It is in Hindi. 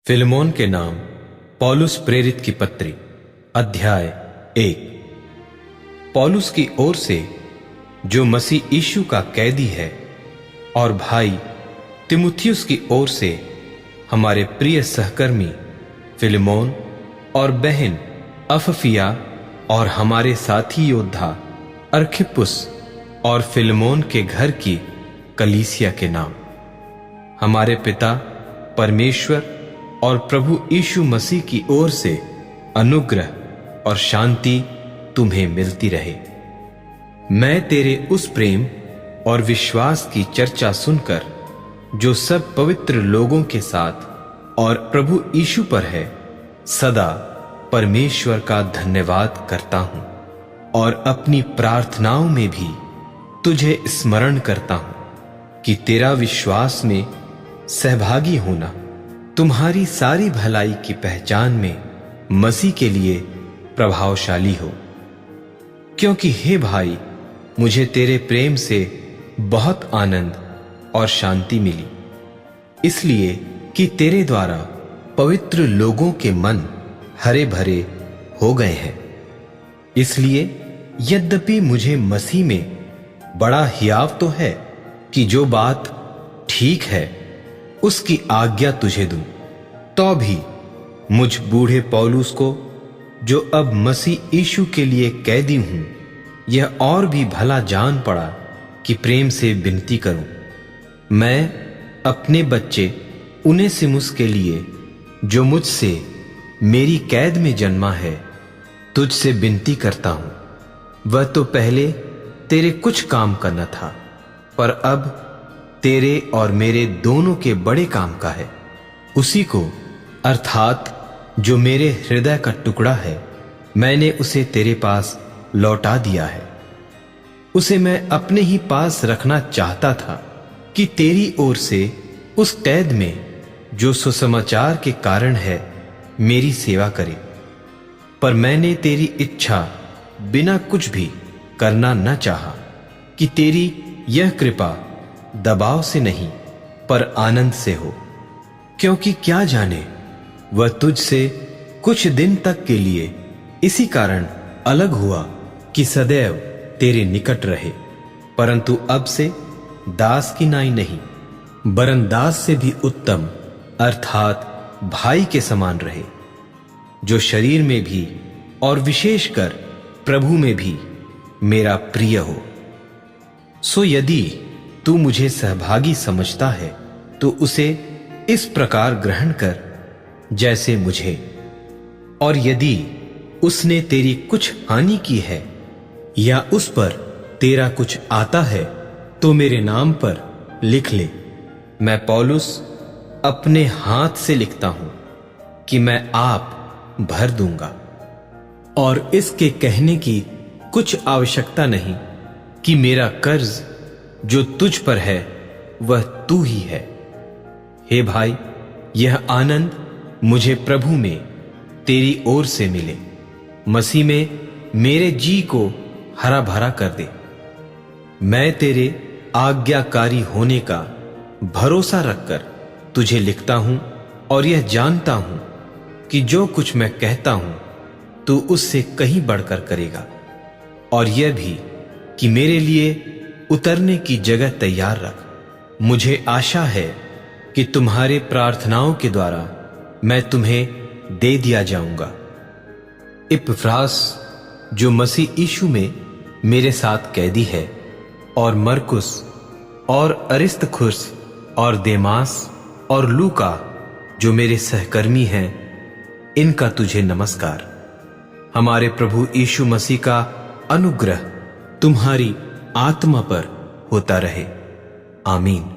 फिलेमोन के नाम पौलुस प्रेरित की पत्री अध्याय 1। पौलुस की ओर से, जो मसीह यीशु का कैदी है, और भाई तिमुथियुस की ओर से हमारे प्रिय सहकर्मी फिलेमोन और बहन अफफिया और हमारे साथी योद्धा अर्खिप्पुस और फिलेमोन के घर की कलीसिया के नाम, हमारे पिता परमेश्वर और प्रभु यीशु मसीह की ओर से अनुग्रह और शांति तुम्हें मिलती रहे। मैं तेरे उस प्रेम और विश्वास की चर्चा सुनकर, जो सब पवित्र लोगों के साथ और प्रभु यीशु पर है, सदा परमेश्वर का धन्यवाद करता हूं और अपनी प्रार्थनाओं में भी तुझे स्मरण करता हूं कि तेरा विश्वास में सहभागी होना तुम्हारी सारी भलाई की पहचान में मसीह के लिए प्रभावशाली हो। क्योंकि हे भाई, मुझे तेरे प्रेम से बहुत आनंद और शांति मिली, इसलिए कि तेरे द्वारा पवित्र लोगों के मन हरे भरे हो गए हैं। इसलिए यद्यपि मुझे मसीह में बड़ा हियाव तो है कि जो बात ठीक है उसकी आज्ञा तुझे दूं, तो भी मुझ बूढ़े पौलुस को, जो अब मसीह यीशु के लिए कैदी हूं, यह और भी भला जान पड़ा कि प्रेम से विनती करूं। मैं अपने बच्चे उनेसिमुस के लिए, जो मुझसे मेरी कैद में जन्मा है, तुझसे विनती करता हूं। वह तो पहले तेरे कुछ काम का न था, पर अब तेरे और मेरे दोनों के बड़े काम का है। उसी को, अर्थात जो मेरे हृदय का टुकड़ा है, मैंने उसे तेरे पास लौटा दिया है। उसे मैं अपने ही पास रखना चाहता था कि तेरी ओर से उस कैद में, जो सुसमाचार के कारण है, मेरी सेवा करे। पर मैंने तेरी इच्छा बिना कुछ भी करना न चाहा कि तेरी यह कृपा दबाव से नहीं पर आनंद से हो। क्योंकि क्या जाने, वह तुझसे कुछ दिन तक के लिए इसी कारण अलग हुआ कि सदैव तेरे निकट रहे, परंतु अब से दास की नाई नहीं, वरन दास से भी उत्तम, अर्थात भाई के समान रहे, जो शरीर में भी और विशेषकर प्रभु में भी मेरा प्रिय हो। सो यदि तू मुझे सहभागी समझता है, तो उसे इस प्रकार ग्रहण कर जैसे मुझे, और यदि उसने तेरी कुछ हानि की है या उस पर तेरा कुछ आता है, तो मेरे नाम पर लिख ले। मैं पौलुस अपने हाथ से लिखता हूं कि मैं आप भर दूंगा, और इसके कहने की कुछ आवश्यकता नहीं कि मेरा कर्ज जो तुझ पर है वह तू ही है। हे भाई, यह आनंद मुझे प्रभु में तेरी ओर से मिले। मसीह में मेरे जी को हरा भरा कर दे। मैं तेरे आज्ञाकारी होने का भरोसा रखकर तुझे लिखता हूं, और यह जानता हूं कि जो कुछ मैं कहता हूं तू उससे कहीं बढ़कर करेगा, और यह भी कि मेरे लिए उतरने की जगह तैयार रख। मुझे आशा है कि तुम्हारे प्रार्थनाओं के द्वारा मैं तुम्हें दे दिया जाऊंगा। इपफ्रास, जो मसीह यीशु में मेरे साथ कैदी है, और मरकुस और अरिस्तर्खुस और देमास और लूका, जो मेरे सहकर्मी हैं, इनका तुझे नमस्कार। हमारे प्रभु यीशु मसीह का अनुग्रह तुम्हारी आत्मा पर होता रहे। आमीन।